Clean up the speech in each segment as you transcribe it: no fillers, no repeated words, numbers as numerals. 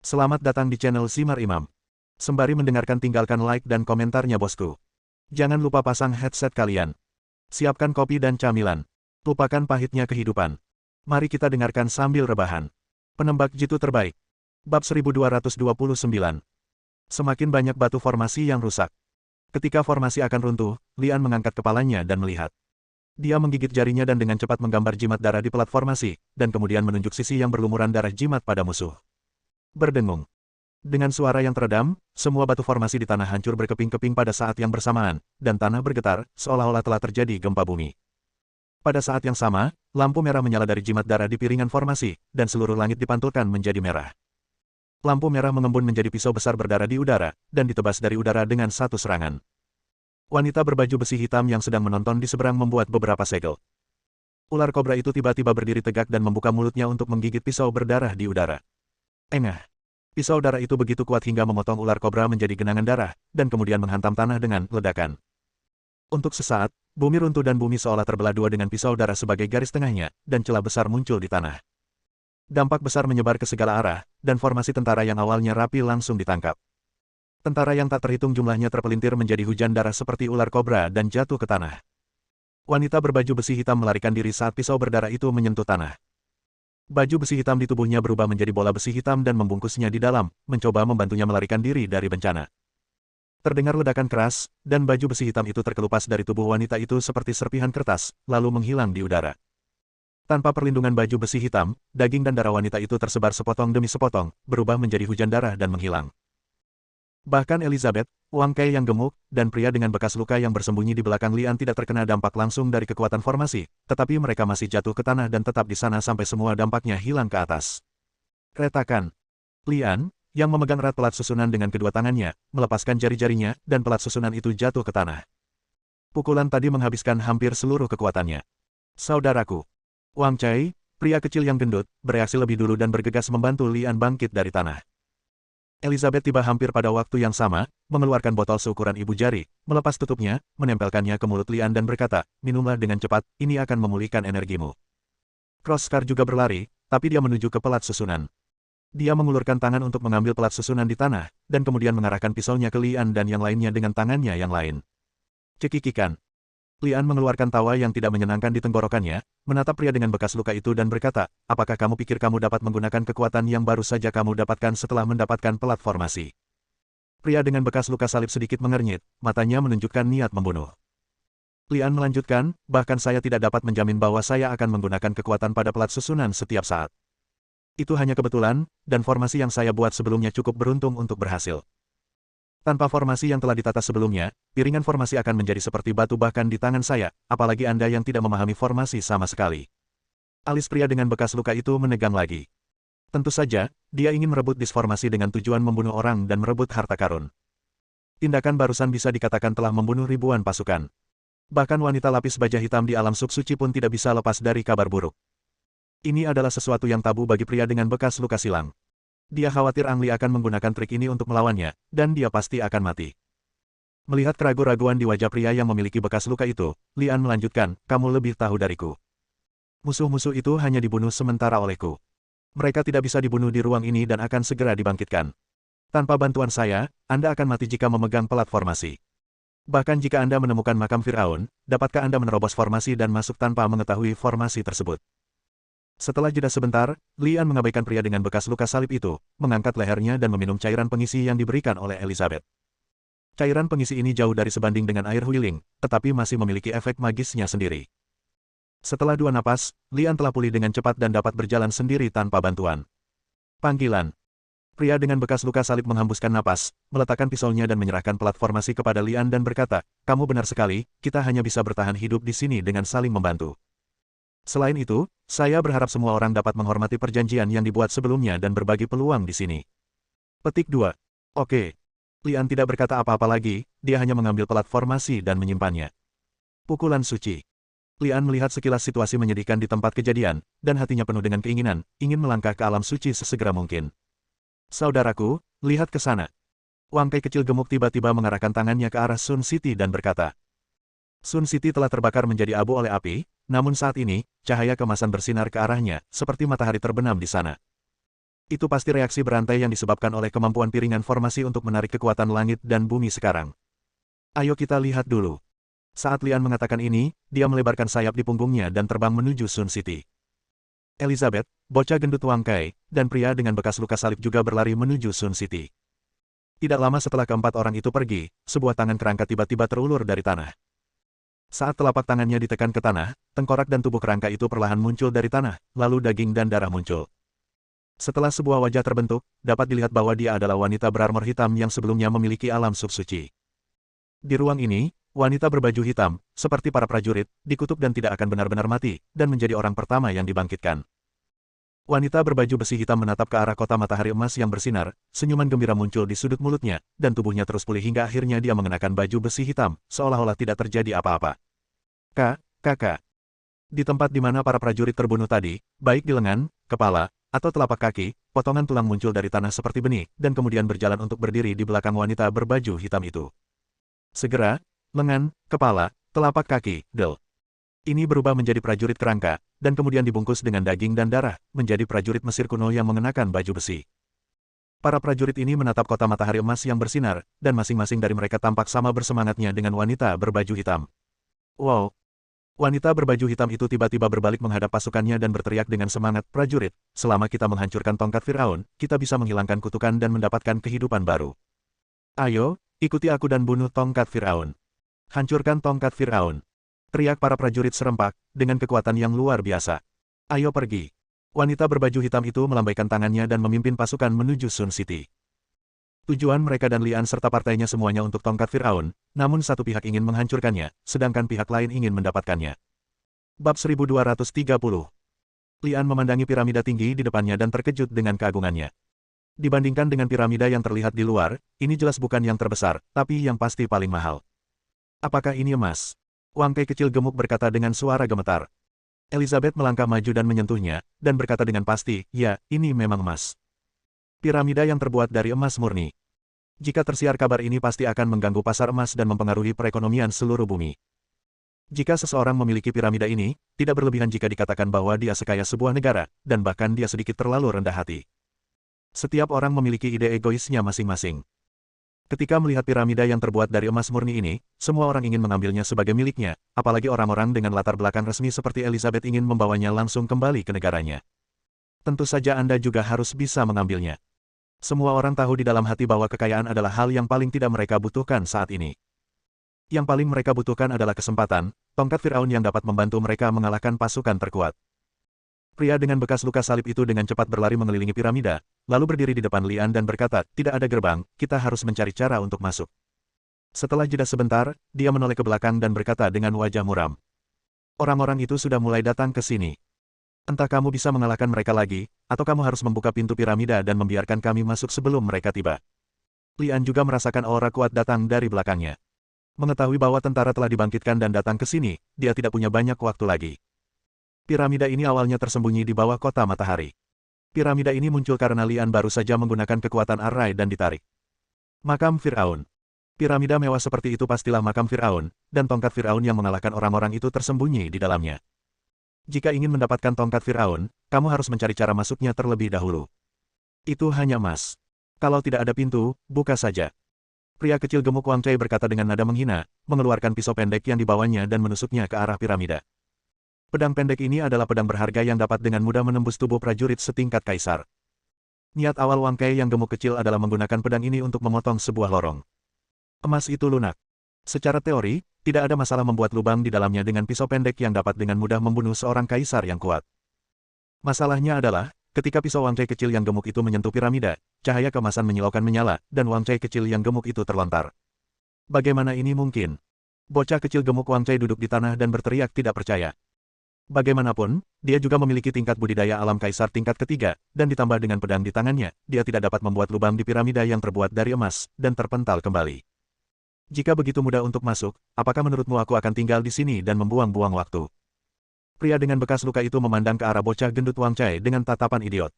Selamat datang di channel Simar Imam. Sembari mendengarkan tinggalkan like dan komentarnya bosku. Jangan lupa pasang headset kalian. Siapkan kopi dan camilan. Lupakan pahitnya kehidupan. Mari kita dengarkan sambil rebahan. Penembak jitu terbaik. Bab 1229. Semakin banyak batu formasi yang rusak. Ketika formasi akan runtuh, Lian mengangkat kepalanya dan melihat. Dia menggigit jarinya dan dengan cepat menggambar jimat darah di pelat formasi, dan kemudian menunjuk sisi yang berlumuran darah jimat pada musuh. Berdengung. Dengan suara yang teredam, semua batu formasi di tanah hancur berkeping-keping pada saat yang bersamaan, dan tanah bergetar, seolah-olah telah terjadi gempa bumi. Pada saat yang sama, lampu merah menyala dari jimat darah di piringan formasi, dan seluruh langit dipantulkan menjadi merah. Lampu merah mengembun menjadi pisau besar berdarah di udara, dan ditebas dari udara dengan satu serangan. Wanita berbaju besi hitam yang sedang menonton di seberang membuat beberapa segel. Ular kobra itu tiba-tiba berdiri tegak dan membuka mulutnya untuk menggigit pisau berdarah di udara. Engah. Pisau darah itu begitu kuat hingga memotong ular kobra menjadi genangan darah, dan kemudian menghantam tanah dengan ledakan. Untuk sesaat, bumi runtuh dan bumi seolah terbelah dua dengan pisau darah sebagai garis tengahnya, dan celah besar muncul di tanah. Dampak besar menyebar ke segala arah, dan formasi tentara yang awalnya rapi langsung ditangkap. Tentara yang tak terhitung jumlahnya terpelintir menjadi hujan darah seperti ular kobra dan jatuh ke tanah. Wanita berbaju besi hitam melarikan diri saat pisau berdarah itu menyentuh tanah. Baju besi hitam di tubuhnya berubah menjadi bola besi hitam dan membungkusnya di dalam, mencoba membantunya melarikan diri dari bencana. Terdengar ledakan keras, dan baju besi hitam itu terkelupas dari tubuh wanita itu seperti serpihan kertas, lalu menghilang di udara. Tanpa perlindungan baju besi hitam, daging dan darah wanita itu tersebar sepotong demi sepotong, berubah menjadi hujan darah dan menghilang. Bahkan Elizabeth, Wang Kai yang gemuk, dan pria dengan bekas luka yang bersembunyi di belakang Lian tidak terkena dampak langsung dari kekuatan formasi, tetapi mereka masih jatuh ke tanah dan tetap di sana sampai semua dampaknya hilang ke atas. Retakan. Lian, yang memegang erat pelat susunan dengan kedua tangannya, melepaskan jari-jarinya, dan pelat susunan itu jatuh ke tanah. Pukulan tadi menghabiskan hampir seluruh kekuatannya. Saudaraku. Wang Kai, pria kecil yang gendut, bereaksi lebih dulu dan bergegas membantu Lian bangkit dari tanah. Elizabeth tiba hampir pada waktu yang sama, mengeluarkan botol seukuran ibu jari, melepas tutupnya, menempelkannya ke mulut Lian dan berkata, minumlah dengan cepat, ini akan memulihkan energimu. Crosskar juga berlari, tapi dia menuju ke pelat susunan. Dia mengulurkan tangan untuk mengambil pelat susunan di tanah, dan kemudian mengarahkan pisaunya ke Lian dan yang lainnya dengan tangannya yang lain. Cekikikan. Lian mengeluarkan tawa yang tidak menyenangkan di tenggorokannya, menatap pria dengan bekas luka itu dan berkata, apakah kamu pikir kamu dapat menggunakan kekuatan yang baru saja kamu dapatkan setelah mendapatkan pelat formasi? Pria dengan bekas luka salib sedikit mengernyit, matanya menunjukkan niat membunuh. Lian melanjutkan, bahkan saya tidak dapat menjamin bahwa saya akan menggunakan kekuatan pada pelat susunan setiap saat. Itu hanya kebetulan, dan formasi yang saya buat sebelumnya cukup beruntung untuk berhasil. Tanpa formasi yang telah ditata sebelumnya, piringan formasi akan menjadi seperti batu bahkan di tangan saya, apalagi Anda yang tidak memahami formasi sama sekali. Alis pria dengan bekas luka itu menegang lagi. Tentu saja, dia ingin merebut disformasi dengan tujuan membunuh orang dan merebut harta karun. Tindakan barusan bisa dikatakan telah membunuh ribuan pasukan. Bahkan wanita lapis baja hitam di alam sub-suci pun tidak bisa lepas dari kabar buruk. Ini adalah sesuatu yang tabu bagi pria dengan bekas luka silang. Dia khawatir Ang Li akan menggunakan trik ini untuk melawannya, dan dia pasti akan mati. Melihat keraguan-raguan di wajah pria yang memiliki bekas luka itu, Lian melanjutkan, kamu lebih tahu dariku. Musuh-musuh itu hanya dibunuh sementara olehku. Mereka tidak bisa dibunuh di ruang ini dan akan segera dibangkitkan. Tanpa bantuan saya, Anda akan mati jika memegang pelat formasi. Bahkan jika Anda menemukan makam Firaun, dapatkah Anda menerobos formasi dan masuk tanpa mengetahui formasi tersebut? Setelah jeda sebentar, Lian mengabaikan pria dengan bekas luka salib itu, mengangkat lehernya dan meminum cairan pengisi yang diberikan oleh Elizabeth. Cairan pengisi ini jauh dari sebanding dengan air huiling, tetapi masih memiliki efek magisnya sendiri. Setelah 2 napas, Lian telah pulih dengan cepat dan dapat berjalan sendiri tanpa bantuan. Panggilan. Pria dengan bekas luka salib menghembuskan napas, meletakkan pisaunya dan menyerahkan pelat formasi kepada Lian dan berkata, kamu benar sekali, kita hanya bisa bertahan hidup di sini dengan saling membantu. Selain itu, saya berharap semua orang dapat menghormati perjanjian yang dibuat sebelumnya dan berbagi peluang di sini. Petik 2. Oke. Lian tidak berkata apa-apa lagi, dia hanya mengambil pelat formasi dan menyimpannya. Pukulan suci. Lian melihat sekilas situasi menyedihkan di tempat kejadian, dan hatinya penuh dengan keinginan, ingin melangkah ke alam suci sesegera mungkin. Saudaraku, lihat ke sana. Wang Kai kecil gemuk tiba-tiba mengarahkan tangannya ke arah Sun City dan berkata, Sun City telah terbakar menjadi abu oleh api, namun saat ini, cahaya kemasan bersinar ke arahnya, seperti matahari terbenam di sana. Itu pasti reaksi berantai yang disebabkan oleh kemampuan piringan formasi untuk menarik kekuatan langit dan bumi sekarang. Ayo kita lihat dulu. Saat Lian mengatakan ini, dia melebarkan sayap di punggungnya dan terbang menuju Sun City. Elizabeth, bocah gendut Wang Kai, dan pria dengan bekas luka salib juga berlari menuju Sun City. Tidak lama setelah keempat orang itu pergi, sebuah tangan kerangka tiba-tiba terulur dari tanah. Saat telapak tangannya ditekan ke tanah, tengkorak dan tubuh kerangka itu perlahan muncul dari tanah, lalu daging dan darah muncul. Setelah sebuah wajah terbentuk, dapat dilihat bahwa dia adalah wanita berarmor hitam yang sebelumnya memiliki alam subsuci. Di ruang ini, wanita berbaju hitam, seperti para prajurit, dikutuk dan tidak akan benar-benar mati, dan menjadi orang pertama yang dibangkitkan. Wanita berbaju besi hitam menatap ke arah kota matahari emas yang bersinar, senyuman gembira muncul di sudut mulutnya, dan tubuhnya terus pulih hingga akhirnya dia mengenakan baju besi hitam, seolah-olah tidak terjadi apa-apa. Kakak. Di tempat di mana para prajurit terbunuh tadi, baik di lengan, kepala, atau telapak kaki, potongan tulang muncul dari tanah seperti benih, dan kemudian berjalan untuk berdiri di belakang wanita berbaju hitam itu. Segera, lengan, kepala, telapak kaki, ini berubah menjadi prajurit kerangka, dan kemudian dibungkus dengan daging dan darah, menjadi prajurit Mesir kuno yang mengenakan baju besi. Para prajurit ini menatap kota matahari emas yang bersinar, dan masing-masing dari mereka tampak sama bersemangatnya dengan wanita berbaju hitam. Wow! Wanita berbaju hitam itu tiba-tiba berbalik menghadap pasukannya dan berteriak dengan semangat, prajurit, selama kita menghancurkan tongkat Firaun, kita bisa menghilangkan kutukan dan mendapatkan kehidupan baru. Ayo, ikuti aku dan bunuh tongkat Firaun. Hancurkan tongkat Firaun. Teriak para prajurit serempak, dengan kekuatan yang luar biasa. Ayo pergi. Wanita berbaju hitam itu melambaikan tangannya dan memimpin pasukan menuju Sun City. Tujuan mereka dan Lian serta partainya semuanya untuk tongkat Firaun, namun satu pihak ingin menghancurkannya, sedangkan pihak lain ingin mendapatkannya. Bab 1230. Lian memandangi piramida tinggi di depannya dan terkejut dengan keagungannya. Dibandingkan dengan piramida yang terlihat di luar, ini jelas bukan yang terbesar, tapi yang pasti paling mahal. Apakah ini emas? Wang Kai kecil gemuk berkata dengan suara gemetar. Elizabeth melangkah maju dan menyentuhnya, dan berkata dengan pasti, ya, ini memang emas. Piramida yang terbuat dari emas murni. Jika tersiar kabar ini pasti akan mengganggu pasar emas dan mempengaruhi perekonomian seluruh bumi. Jika seseorang memiliki piramida ini, tidak berlebihan jika dikatakan bahwa dia sekaya sebuah negara, dan bahkan dia sedikit terlalu rendah hati. Setiap orang memiliki ide egoisnya masing-masing. Ketika melihat piramida yang terbuat dari emas murni ini, semua orang ingin mengambilnya sebagai miliknya, apalagi orang-orang dengan latar belakang resmi seperti Elizabeth ingin membawanya langsung kembali ke negaranya. Tentu saja Anda juga harus bisa mengambilnya. Semua orang tahu di dalam hati bahwa kekayaan adalah hal yang paling tidak mereka butuhkan saat ini. Yang paling mereka butuhkan adalah kesempatan, tongkat Firaun yang dapat membantu mereka mengalahkan pasukan terkuat. Pria dengan bekas luka salib itu dengan cepat berlari mengelilingi piramida, lalu berdiri di depan Lian dan berkata, tidak ada gerbang, kita harus mencari cara untuk masuk. Setelah jeda sebentar, dia menoleh ke belakang dan berkata dengan wajah muram. Orang-orang itu sudah mulai datang ke sini. Entah kamu bisa mengalahkan mereka lagi, atau kamu harus membuka pintu piramida dan membiarkan kami masuk sebelum mereka tiba. Lian juga merasakan aura kuat datang dari belakangnya. Mengetahui bahwa tentara telah dibangkitkan dan datang ke sini, dia tidak punya banyak waktu lagi. Piramida ini awalnya tersembunyi di bawah kota matahari. Piramida ini muncul karena Lian baru saja menggunakan kekuatan arai dan ditarik. Makam Firaun. Piramida mewah seperti itu pastilah makam Firaun, dan tongkat Firaun yang mengalahkan orang-orang itu tersembunyi di dalamnya. Jika ingin mendapatkan tongkat Firaun, kamu harus mencari cara masuknya terlebih dahulu. Itu hanya emas. Kalau tidak ada pintu, buka saja. Pria kecil gemuk Wang Chai berkata dengan nada menghina, mengeluarkan pisau pendek yang dibawanya dan menusuknya ke arah piramida. Pedang pendek ini adalah pedang berharga yang dapat dengan mudah menembus tubuh prajurit setingkat kaisar. Niat awal Wang Kai yang gemuk kecil adalah menggunakan pedang ini untuk memotong sebuah lorong. Emas itu lunak. Secara teori, tidak ada masalah membuat lubang di dalamnya dengan pisau pendek yang dapat dengan mudah membunuh seorang kaisar yang kuat. Masalahnya adalah, ketika pisau Wang Chai kecil yang gemuk itu menyentuh piramida, cahaya keemasan menyilaukan menyala, dan Wang Chai kecil yang gemuk itu terlontar. Bagaimana ini mungkin? Bocah kecil gemuk Wang Chai duduk di tanah dan berteriak tidak percaya. Bagaimanapun, dia juga memiliki tingkat budidaya alam kaisar tingkat ketiga, dan ditambah dengan pedang di tangannya, dia tidak dapat membuat lubang di piramida yang terbuat dari emas, dan terpental kembali. Jika begitu mudah untuk masuk, apakah menurutmu aku akan tinggal di sini dan membuang-buang waktu? Pria dengan bekas luka itu memandang ke arah bocah gendut Wang Chai dengan tatapan idiot.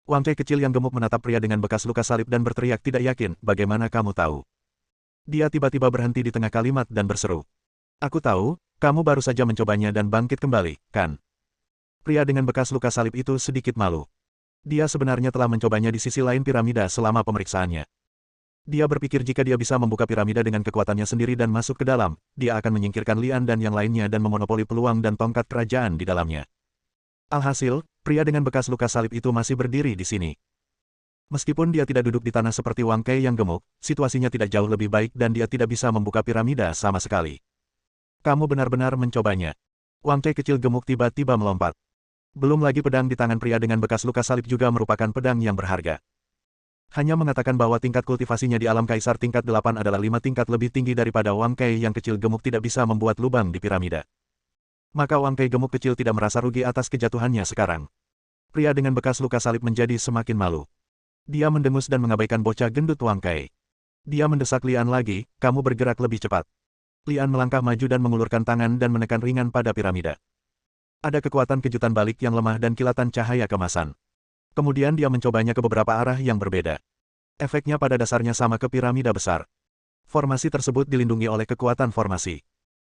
Wang Chai kecil yang gemuk menatap pria dengan bekas luka salib dan berteriak tidak yakin, bagaimana kamu tahu? Dia tiba-tiba berhenti di tengah kalimat dan berseru. Aku tahu, kamu baru saja mencobanya dan bangkit kembali, kan? Pria dengan bekas luka salib itu sedikit malu. Dia sebenarnya telah mencobanya di sisi lain piramida selama pemeriksaannya. Dia berpikir jika dia bisa membuka piramida dengan kekuatannya sendiri dan masuk ke dalam, dia akan menyingkirkan Lian dan yang lainnya dan memonopoli peluang dan tongkat kerajaan di dalamnya. Alhasil, pria dengan bekas luka salib itu masih berdiri di sini. Meskipun dia tidak duduk di tanah seperti Wang Kei yang gemuk, situasinya tidak jauh lebih baik dan dia tidak bisa membuka piramida sama sekali. Kamu benar-benar mencobanya. Wang Kei kecil gemuk tiba-tiba melompat. Belum lagi pedang di tangan pria dengan bekas luka salib juga merupakan pedang yang berharga. Hanya mengatakan bahwa tingkat kultivasinya di alam kaisar tingkat 8 adalah 5 tingkat lebih tinggi daripada Wang Kei yang kecil gemuk tidak bisa membuat lubang di piramida. Maka Wang Kei gemuk kecil tidak merasa rugi atas kejatuhannya sekarang. Pria dengan bekas luka salib menjadi semakin malu. Dia mendengus dan mengabaikan bocah gendut Wang Kei. Dia mendesak Lian lagi, kamu bergerak lebih cepat. Lian melangkah maju dan mengulurkan tangan dan menekan ringan pada piramida. Ada kekuatan kejutan balik yang lemah dan kilatan cahaya kemasan. Kemudian dia mencobanya ke beberapa arah yang berbeda. Efeknya pada dasarnya sama ke piramida besar. Formasi tersebut dilindungi oleh kekuatan formasi.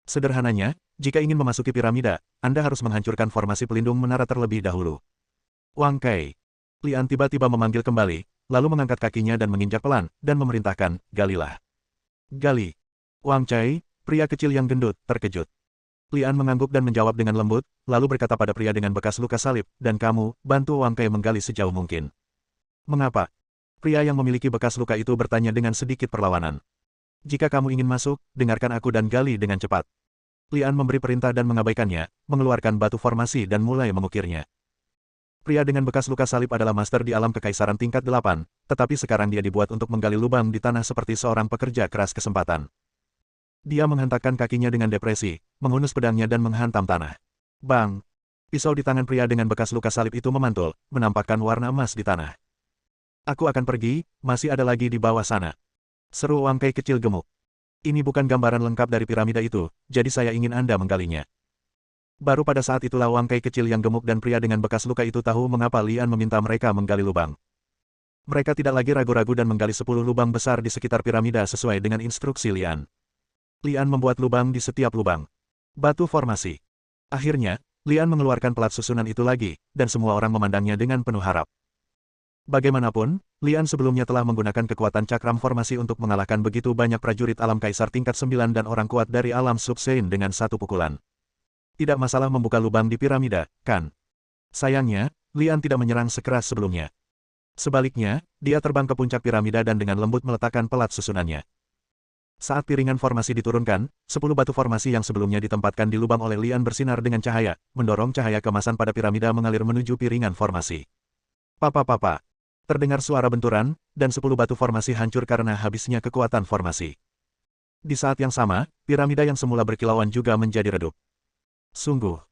Sederhananya, jika ingin memasuki piramida, Anda harus menghancurkan formasi pelindung menara terlebih dahulu. Wang Kei. Lian tiba-tiba memanggil kembali, lalu mengangkat kakinya dan menginjak pelan, dan memerintahkan, galilah. Gali. Wang Kei, pria kecil yang gendut, terkejut. Lian mengangguk dan menjawab dengan lembut, lalu berkata pada pria dengan bekas luka salib, dan kamu, bantu Wang Kei menggali sejauh mungkin. Mengapa? Pria yang memiliki bekas luka itu bertanya dengan sedikit perlawanan. Jika kamu ingin masuk, dengarkan aku dan gali dengan cepat. Lian memberi perintah dan mengabaikannya, mengeluarkan batu formasi dan mulai mengukirnya. Pria dengan bekas luka salib adalah master di alam kekaisaran tingkat 8, tetapi sekarang dia dibuat untuk menggali lubang di tanah seperti seorang pekerja keras kesempatan. Dia menghentakkan kakinya dengan depresi, menghunus pedangnya dan menghantam tanah. Bang! Pisau di tangan pria dengan bekas luka salib itu memantul, menampakkan warna emas di tanah. Aku akan pergi, masih ada lagi di bawah sana. Seru Wang Kei kecil gemuk. Ini bukan gambaran lengkap dari piramida itu, jadi saya ingin Anda menggalinya. Baru pada saat itulah Wang Kei kecil yang gemuk dan pria dengan bekas luka itu tahu mengapa Lian meminta mereka menggali lubang. Mereka tidak lagi ragu-ragu dan menggali 10 lubang besar di sekitar piramida sesuai dengan instruksi Lian. Lian membuat lubang di setiap lubang. Batu formasi. Akhirnya, Lian mengeluarkan pelat susunan itu lagi, dan semua orang memandangnya dengan penuh harap. Bagaimanapun, Lian sebelumnya telah menggunakan kekuatan cakram formasi untuk mengalahkan begitu banyak prajurit alam kaisar tingkat 9 dan orang kuat dari alam Subsein dengan satu pukulan. Tidak masalah membuka lubang di piramida, kan? Sayangnya, Lian tidak menyerang sekeras sebelumnya. Sebaliknya, dia terbang ke puncak piramida dan dengan lembut meletakkan pelat susunannya. Saat piringan formasi diturunkan, 10 batu formasi yang sebelumnya ditempatkan di lubang oleh Lian bersinar dengan cahaya, mendorong cahaya kemasan pada piramida mengalir menuju piringan formasi. Papa. Terdengar suara benturan, dan 10 batu formasi hancur karena habisnya kekuatan formasi. Di saat yang sama, piramida yang semula berkilauan juga menjadi redup. Sungguh.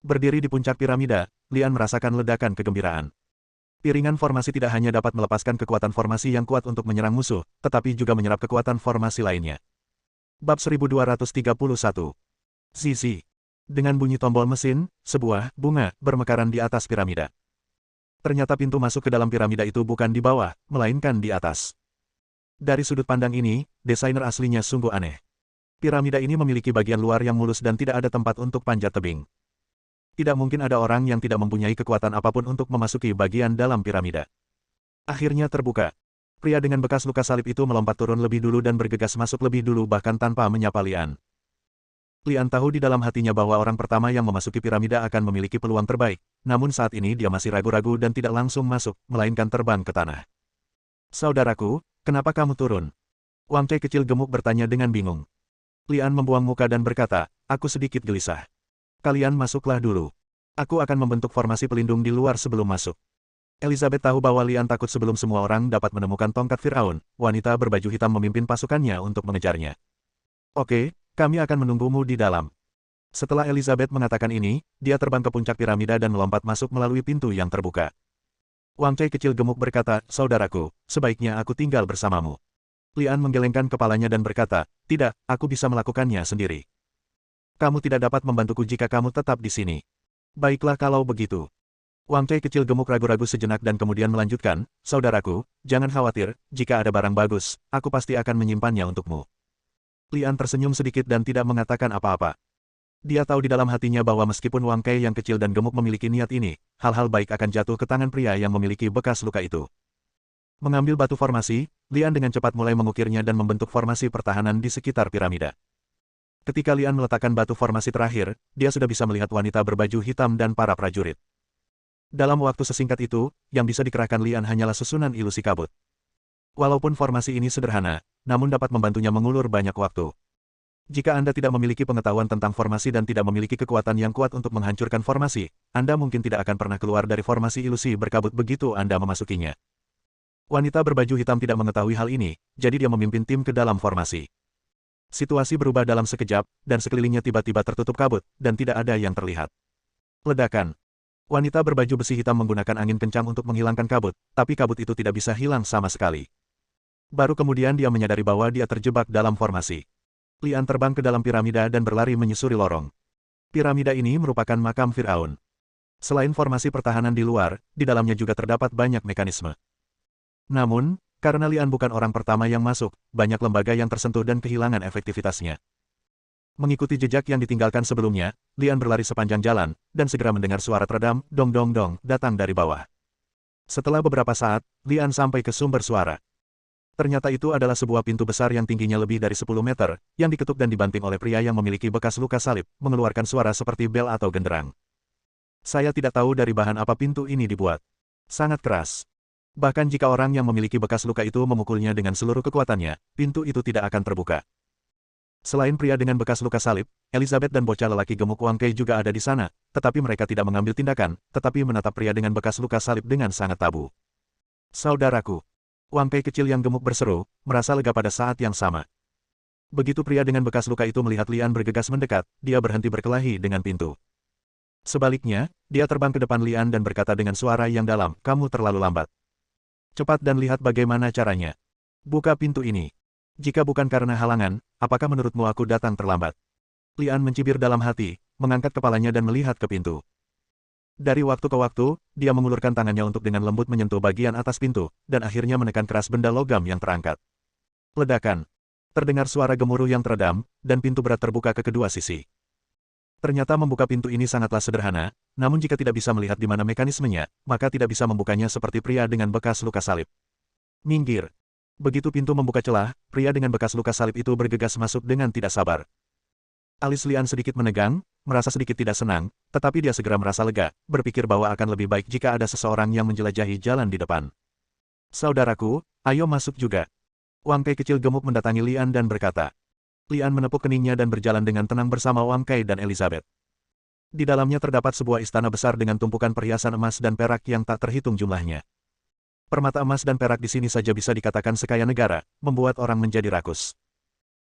Berdiri di puncak piramida, Lian merasakan ledakan kegembiraan. Piringan formasi tidak hanya dapat melepaskan kekuatan formasi yang kuat untuk menyerang musuh, tetapi juga menyerap kekuatan formasi lainnya. Bab 1231. Zizi. Dengan bunyi tombol mesin, sebuah bunga bermekaran di atas piramida. Ternyata pintu masuk ke dalam piramida itu bukan di bawah, melainkan di atas. Dari sudut pandang ini, desainer aslinya sungguh aneh. Piramida ini memiliki bagian luar yang mulus dan tidak ada tempat untuk panjat tebing. Tidak mungkin ada orang yang tidak mempunyai kekuatan apapun untuk memasuki bagian dalam piramida. Akhirnya terbuka. Pria dengan bekas luka salib itu melompat turun lebih dulu dan bergegas masuk lebih dulu bahkan tanpa menyapa Lian. Lian tahu di dalam hatinya bahwa orang pertama yang memasuki piramida akan memiliki peluang terbaik, namun saat ini dia masih ragu-ragu dan tidak langsung masuk, melainkan terbang ke tanah. Saudaraku, kenapa kamu turun? Wang Kei kecil gemuk bertanya dengan bingung. Lian membuang muka dan berkata, aku sedikit gelisah. Kalian masuklah dulu. Aku akan membentuk formasi pelindung di luar sebelum masuk. Elizabeth tahu bahwa Lian takut sebelum semua orang dapat menemukan tongkat Firaun, wanita berbaju hitam memimpin pasukannya untuk mengejarnya. Oke, kami akan menunggumu di dalam. Setelah Elizabeth mengatakan ini, dia terbang ke puncak piramida dan melompat masuk melalui pintu yang terbuka. Wang Kei kecil gemuk berkata, saudaraku, sebaiknya aku tinggal bersamamu. Lian menggelengkan kepalanya dan berkata, tidak, aku bisa melakukannya sendiri. Kamu tidak dapat membantuku jika kamu tetap di sini. Baiklah kalau begitu. Wang Kei kecil gemuk ragu-ragu sejenak dan kemudian melanjutkan, saudaraku, jangan khawatir, jika ada barang bagus, aku pasti akan menyimpannya untukmu. Lian tersenyum sedikit dan tidak mengatakan apa-apa. Dia tahu di dalam hatinya bahwa meskipun Wang Kai yang kecil dan gemuk memiliki niat ini, hal-hal baik akan jatuh ke tangan pria yang memiliki bekas luka itu. Mengambil batu formasi, Lian dengan cepat mulai mengukirnya dan membentuk formasi pertahanan di sekitar piramida. Ketika Lian meletakkan batu formasi terakhir, dia sudah bisa melihat wanita berbaju hitam dan para prajurit. Dalam waktu sesingkat itu, yang bisa dikerahkan Lian hanyalah susunan ilusi kabut. Walaupun formasi ini sederhana, namun dapat membantunya mengulur banyak waktu. Jika Anda tidak memiliki pengetahuan tentang formasi dan tidak memiliki kekuatan yang kuat untuk menghancurkan formasi, Anda mungkin tidak akan pernah keluar dari formasi ilusi berkabut begitu Anda memasukinya. Wanita berbaju hitam tidak mengetahui hal ini, jadi dia memimpin tim ke dalam formasi. Situasi berubah dalam sekejap, dan sekelilingnya tiba-tiba tertutup kabut, dan tidak ada yang terlihat. Ledakan. Wanita berbaju besi hitam menggunakan angin kencang untuk menghilangkan kabut, tapi kabut itu tidak bisa hilang sama sekali. Baru kemudian dia menyadari bahwa dia terjebak dalam formasi. Lian terbang ke dalam piramida dan berlari menyusuri lorong. Piramida ini merupakan makam Firaun. Selain formasi pertahanan di luar, di dalamnya juga terdapat banyak mekanisme. Namun, karena Lian bukan orang pertama yang masuk, banyak lembaga yang tersentuh dan kehilangan efektivitasnya. Mengikuti jejak yang ditinggalkan sebelumnya, Lian berlari sepanjang jalan, dan segera mendengar suara teredam, dong-dong-dong, datang dari bawah. Setelah beberapa saat, Lian sampai ke sumber suara. Ternyata itu adalah sebuah pintu besar yang tingginya lebih dari 10 meter, yang diketuk dan dibanting oleh pria yang memiliki bekas luka salib, mengeluarkan suara seperti bel atau genderang. Saya tidak tahu dari bahan apa pintu ini dibuat. Sangat keras. Bahkan jika orang yang memiliki bekas luka itu memukulnya dengan seluruh kekuatannya, pintu itu tidak akan terbuka. Selain pria dengan bekas luka salib, Elizabeth dan bocah lelaki gemuk Wang Kai juga ada di sana, tetapi mereka tidak mengambil tindakan, tetapi menatap pria dengan bekas luka salib dengan sangat tabu. Saudaraku. Wang Kai kecil yang gemuk berseru, merasa lega pada saat yang sama. Begitu pria dengan bekas luka itu melihat Lian bergegas mendekat, dia berhenti berkelahi dengan pintu. Sebaliknya, dia terbang ke depan Lian dan berkata dengan suara yang dalam, "Kamu terlalu lambat. Cepat dan lihat bagaimana caranya. Buka pintu ini. Jika bukan karena halangan, apakah menurutmu aku datang terlambat?" Lian mencibir dalam hati, mengangkat kepalanya dan melihat ke pintu. Dari waktu ke waktu, dia mengulurkan tangannya untuk dengan lembut menyentuh bagian atas pintu, dan akhirnya menekan keras benda logam yang terangkat. Ledakan. Terdengar suara gemuruh yang teredam, dan pintu berat terbuka ke kedua sisi. Ternyata membuka pintu ini sangatlah sederhana, namun jika tidak bisa melihat di mana mekanismenya, maka tidak bisa membukanya seperti pria dengan bekas luka salib. Minggir. Begitu pintu membuka celah, pria dengan bekas luka salib itu bergegas masuk dengan tidak sabar. Alis Lian sedikit menegang, merasa sedikit tidak senang, tetapi dia segera merasa lega, berpikir bahwa akan lebih baik jika ada seseorang yang menjelajahi jalan di depan. Saudaraku, ayo masuk juga. Wang Kai kecil gemuk mendatangi Lian dan berkata. Lian menepuk keningnya dan berjalan dengan tenang bersama Wang Kai dan Elizabeth. Di dalamnya terdapat sebuah istana besar dengan tumpukan perhiasan emas dan perak yang tak terhitung jumlahnya. Permata emas dan perak di sini saja bisa dikatakan sekaya negara, membuat orang menjadi rakus.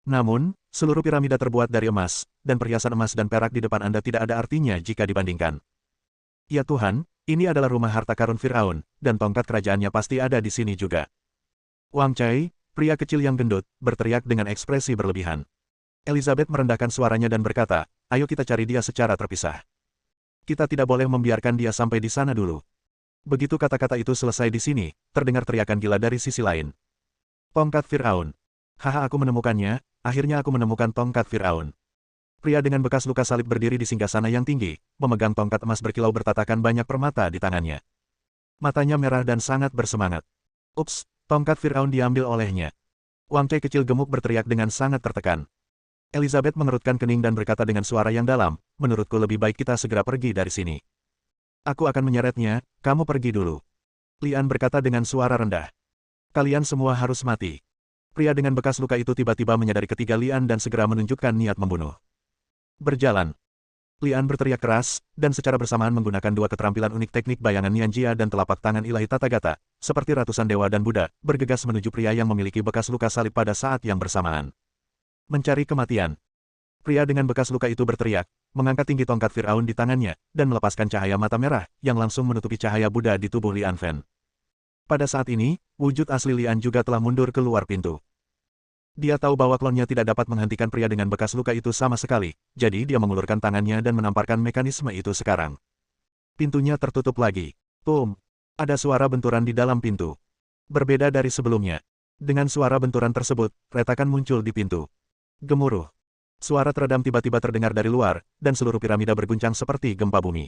Namun, seluruh piramida terbuat dari emas, dan perhiasan emas dan perak di depan Anda tidak ada artinya jika dibandingkan. Ya Tuhan, ini adalah rumah harta karun Firaun, dan tongkat kerajaannya pasti ada di sini juga. Wang Kai, pria kecil yang gendut, berteriak dengan ekspresi berlebihan. Elizabeth merendahkan suaranya dan berkata, "Ayo kita cari dia secara terpisah. Kita tidak boleh membiarkan dia sampai di sana dulu." Begitu kata-kata itu selesai di sini, terdengar teriakan gila dari sisi lain. Tongkat Firaun. Haha, aku menemukannya, akhirnya aku menemukan tongkat Firaun. Pria dengan bekas luka salib berdiri di singgasana yang tinggi, memegang tongkat emas berkilau bertatakan banyak permata di tangannya. Matanya merah dan sangat bersemangat. Ups, tongkat Firaun diambil olehnya. Wang Kai kecil gemuk berteriak dengan sangat tertekan. Elizabeth mengerutkan kening dan berkata dengan suara yang dalam, "Menurutku lebih baik kita segera pergi dari sini. Aku akan menyeretnya, kamu pergi dulu." Lian berkata dengan suara rendah. "Kalian semua harus mati." Pria dengan bekas luka itu tiba-tiba menyadari ketiga Lian dan segera menunjukkan niat membunuh. Berjalan. Lian berteriak keras, dan secara bersamaan menggunakan dua keterampilan unik teknik bayangan Nianjia dan telapak tangan ilahi Tathagata, seperti ratusan dewa dan Buddha, bergegas menuju pria yang memiliki bekas luka salib pada saat yang bersamaan. Mencari kematian. Pria dengan bekas luka itu berteriak, mengangkat tinggi tongkat Firaun di tangannya, dan melepaskan cahaya mata merah, yang langsung menutupi cahaya Buddha di tubuh Lian Fen. Pada saat ini, wujud asli Lian juga telah mundur keluar pintu. Dia tahu bahwa klonnya tidak dapat menghentikan pria dengan bekas luka itu sama sekali, jadi dia mengulurkan tangannya dan menamparkan mekanisme itu sekarang. Pintunya tertutup lagi. Boom! Ada suara benturan di dalam pintu. Berbeda dari sebelumnya. Dengan suara benturan tersebut, retakan muncul di pintu. Gemuruh. Suara teredam tiba-tiba terdengar dari luar, dan seluruh piramida berguncang seperti gempa bumi.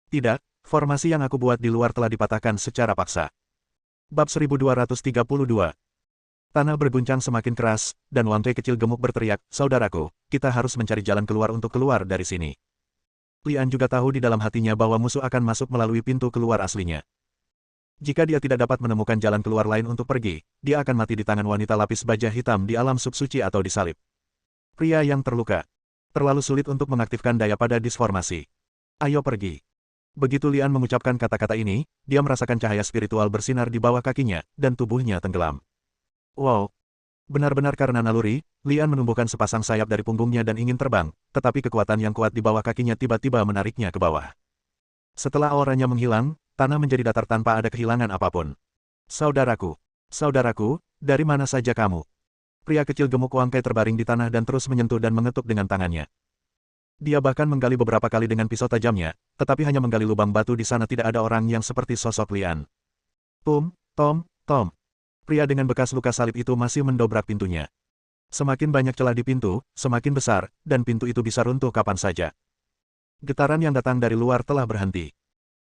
Tidak, formasi yang aku buat di luar telah dipatahkan secara paksa. Bab 1232. Tanah berguncang semakin keras, dan Wang Kei kecil gemuk berteriak, "Saudaraku, kita harus mencari jalan keluar untuk keluar dari sini." Lian juga tahu di dalam hatinya bahwa musuh akan masuk melalui pintu keluar aslinya. Jika dia tidak dapat menemukan jalan keluar lain untuk pergi, dia akan mati di tangan wanita lapis baja hitam di alam subsuci atau disalib. Pria yang terluka. Terlalu sulit untuk mengaktifkan daya pada disformasi. Ayo pergi. Begitu Lian mengucapkan kata-kata ini, dia merasakan cahaya spiritual bersinar di bawah kakinya, dan tubuhnya tenggelam. Wow! Benar-benar karena naluri, Lian menumbuhkan sepasang sayap dari punggungnya dan ingin terbang, tetapi kekuatan yang kuat di bawah kakinya tiba-tiba menariknya ke bawah. Setelah auranya menghilang, tanah menjadi datar tanpa ada kehilangan apapun. Saudaraku! Saudaraku, dari mana saja kamu? Pria kecil gemuk Wang Kei terbaring di tanah dan terus menyentuh dan mengetuk dengan tangannya. Dia bahkan menggali beberapa kali dengan pisau tajamnya, tetapi hanya menggali lubang batu di sana. Tidak ada orang yang seperti sosok Lian. Tom. Pria dengan bekas luka salib itu masih mendobrak pintunya. Semakin banyak celah di pintu, semakin besar, dan pintu itu bisa runtuh kapan saja. Getaran yang datang dari luar telah berhenti.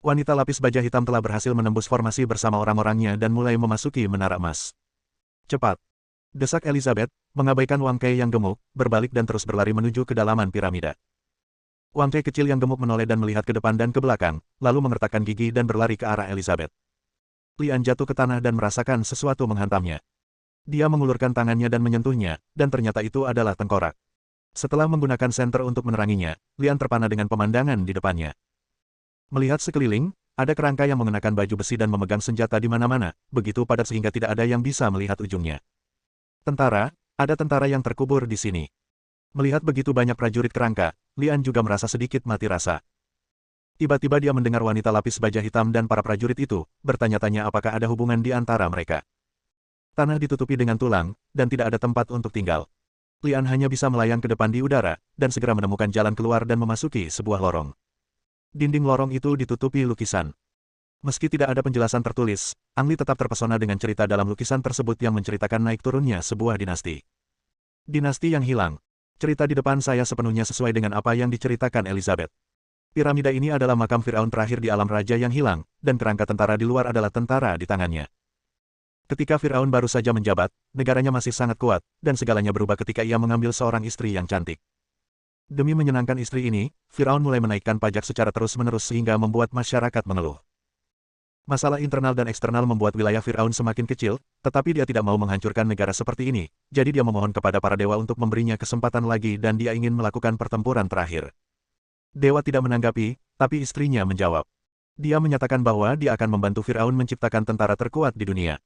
Wanita lapis baja hitam telah berhasil menembus formasi bersama orang-orangnya dan mulai memasuki menara emas. Cepat! Desak Elizabeth, mengabaikan Wang Kei yang gemuk, berbalik dan terus berlari menuju kedalaman piramida. Wang Kei kecil yang gemuk menoleh dan melihat ke depan dan ke belakang, lalu mengertakkan gigi dan berlari ke arah Elizabeth. Lian jatuh ke tanah dan merasakan sesuatu menghantamnya. Dia mengulurkan tangannya dan menyentuhnya, dan ternyata itu adalah tengkorak. Setelah menggunakan senter untuk meneranginya, Lian terpana dengan pemandangan di depannya. Melihat sekeliling, ada kerangka yang mengenakan baju besi dan memegang senjata di mana-mana, begitu padat sehingga tidak ada yang bisa melihat ujungnya. Ada tentara yang terkubur di sini. Melihat begitu banyak prajurit kerangka, Lian juga merasa sedikit mati rasa. Tiba-tiba dia mendengar wanita lapis baja hitam dan para prajurit itu, bertanya-tanya apakah ada hubungan di antara mereka. Tanah ditutupi dengan tulang, dan tidak ada tempat untuk tinggal. Lian hanya bisa melayang ke depan di udara, dan segera menemukan jalan keluar dan memasuki sebuah lorong. Dinding lorong itu ditutupi lukisan. Meski tidak ada penjelasan tertulis, Ang Li tetap terpesona dengan cerita dalam lukisan tersebut yang menceritakan naik turunnya sebuah dinasti. Dinasti yang hilang. Cerita di depan saya sepenuhnya sesuai dengan apa yang diceritakan Elizabeth. Piramida ini adalah makam Firaun terakhir di alam raja yang hilang, dan kerangka tentara di luar adalah tentara di tangannya. Ketika Firaun baru saja menjabat, negaranya masih sangat kuat, dan segalanya berubah ketika ia mengambil seorang istri yang cantik. Demi menyenangkan istri ini, Firaun mulai menaikkan pajak secara terus-menerus sehingga membuat masyarakat mengeluh. Masalah internal dan eksternal membuat wilayah Firaun semakin kecil, tetapi dia tidak mau menghancurkan negara seperti ini, jadi dia memohon kepada para dewa untuk memberinya kesempatan lagi dan dia ingin melakukan pertempuran terakhir. Dewa tidak menanggapi, tapi istrinya menjawab. Dia menyatakan bahwa dia akan membantu Firaun menciptakan tentara terkuat di dunia.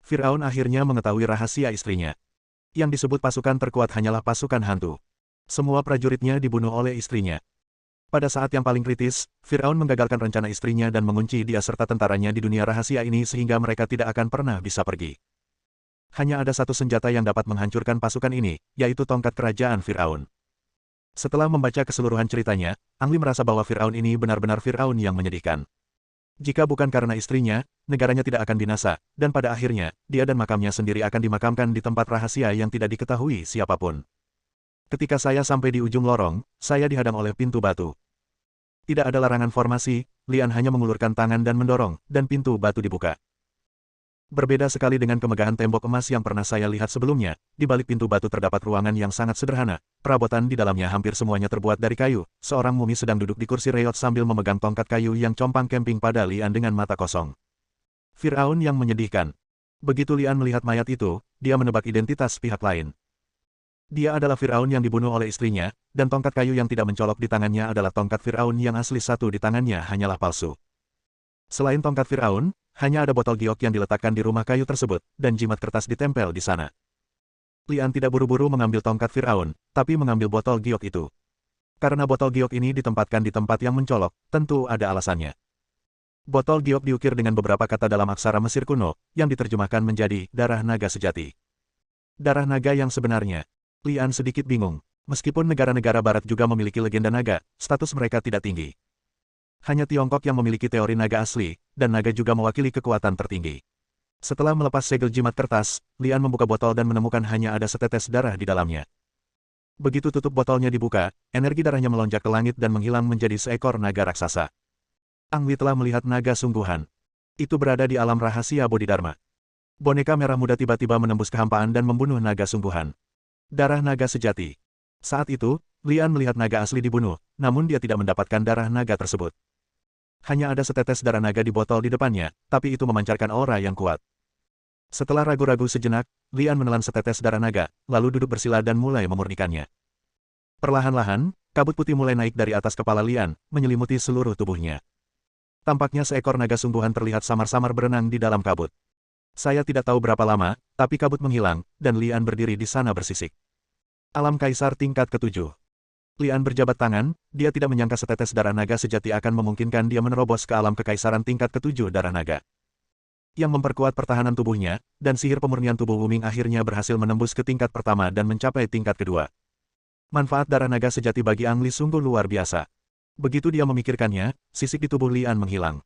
Firaun akhirnya mengetahui rahasia istrinya. Yang disebut pasukan terkuat hanyalah pasukan hantu. Semua prajuritnya dibunuh oleh istrinya. Pada saat yang paling kritis, Firaun menggagalkan rencana istrinya dan mengunci dia serta tentaranya di dunia rahasia ini sehingga mereka tidak akan pernah bisa pergi. Hanya ada satu senjata yang dapat menghancurkan pasukan ini, yaitu tongkat kerajaan Firaun. Setelah membaca keseluruhan ceritanya, Ang Li merasa bahwa Firaun ini benar-benar Firaun yang menyedihkan. Jika bukan karena istrinya, negaranya tidak akan binasa, dan pada akhirnya, dia dan makamnya sendiri akan dimakamkan di tempat rahasia yang tidak diketahui siapapun. Ketika saya sampai di ujung lorong, saya dihadang oleh pintu batu. Tidak ada larangan formasi, Lian hanya mengulurkan tangan dan mendorong, dan pintu batu dibuka. Berbeda sekali dengan kemegahan tembok emas yang pernah saya lihat sebelumnya, di balik pintu batu terdapat ruangan yang sangat sederhana, perabotan di dalamnya hampir semuanya terbuat dari kayu, seorang mumi sedang duduk di kursi reot sambil memegang tongkat kayu yang compang camping pada Lian dengan mata kosong. Firaun yang menyedihkan. Begitu Lian melihat mayat itu, dia menebak identitas pihak lain. Dia adalah Firaun yang dibunuh oleh istrinya, dan tongkat kayu yang tidak mencolok di tangannya adalah tongkat Firaun yang asli. Satu di tangannya hanyalah palsu. Selain tongkat Firaun, hanya ada botol giok yang diletakkan di rumah kayu tersebut, dan jimat kertas ditempel di sana. Lian tidak buru-buru mengambil tongkat Firaun, tapi mengambil botol giok itu. Karena botol giok ini ditempatkan di tempat yang mencolok, tentu ada alasannya. Botol giok diukir dengan beberapa kata dalam aksara Mesir kuno, yang diterjemahkan menjadi darah naga sejati. Darah naga yang sebenarnya. Lian sedikit bingung. Meskipun negara-negara barat juga memiliki legenda naga, status mereka tidak tinggi. Hanya Tiongkok yang memiliki teori naga asli, dan naga juga mewakili kekuatan tertinggi. Setelah melepas segel jimat kertas, Lian membuka botol dan menemukan hanya ada setetes darah di dalamnya. Begitu tutup botolnya dibuka, energi darahnya melonjak ke langit dan menghilang menjadi seekor naga raksasa. Ang Li telah melihat naga sungguhan. Itu berada di alam rahasia Bodhidharma. Boneka merah muda tiba-tiba menembus kehampaan dan membunuh naga sungguhan. Darah naga sejati. Saat itu, Lian melihat naga asli dibunuh, namun dia tidak mendapatkan darah naga tersebut. Hanya ada setetes darah naga di botol di depannya, tapi itu memancarkan aura yang kuat. Setelah ragu-ragu sejenak, Lian menelan setetes darah naga, lalu duduk bersila dan mulai memurnikannya. Perlahan-lahan, kabut putih mulai naik dari atas kepala Lian, menyelimuti seluruh tubuhnya. Tampaknya seekor naga sungguhan terlihat samar-samar berenang di dalam kabut. Saya tidak tahu berapa lama, tapi kabut menghilang, dan Lian berdiri di sana bersisik. Alam Kaisar tingkat ke-7. Lian berjabat tangan, dia tidak menyangka setetes darah naga sejati akan memungkinkan dia menerobos ke alam kekaisaran tingkat ke-7 darah naga. Yang memperkuat pertahanan tubuhnya, dan sihir pemurnian tubuh Wuming akhirnya berhasil menembus ke tingkat pertama dan mencapai tingkat kedua. Manfaat darah naga sejati bagi Ang Li sungguh luar biasa. Begitu dia memikirkannya, sisik di tubuh Lian menghilang.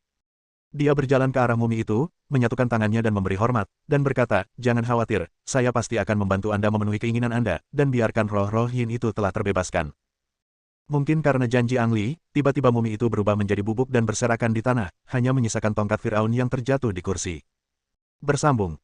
Dia berjalan ke arah mumi itu, menyatukan tangannya dan memberi hormat, dan berkata, "Jangan khawatir, saya pasti akan membantu Anda memenuhi keinginan Anda, dan biarkan roh-roh yin itu telah terbebaskan." Mungkin karena janji Ang Li, tiba-tiba mumi itu berubah menjadi bubuk dan berserakan di tanah, hanya menyisakan tongkat Firaun yang terjatuh di kursi. Bersambung.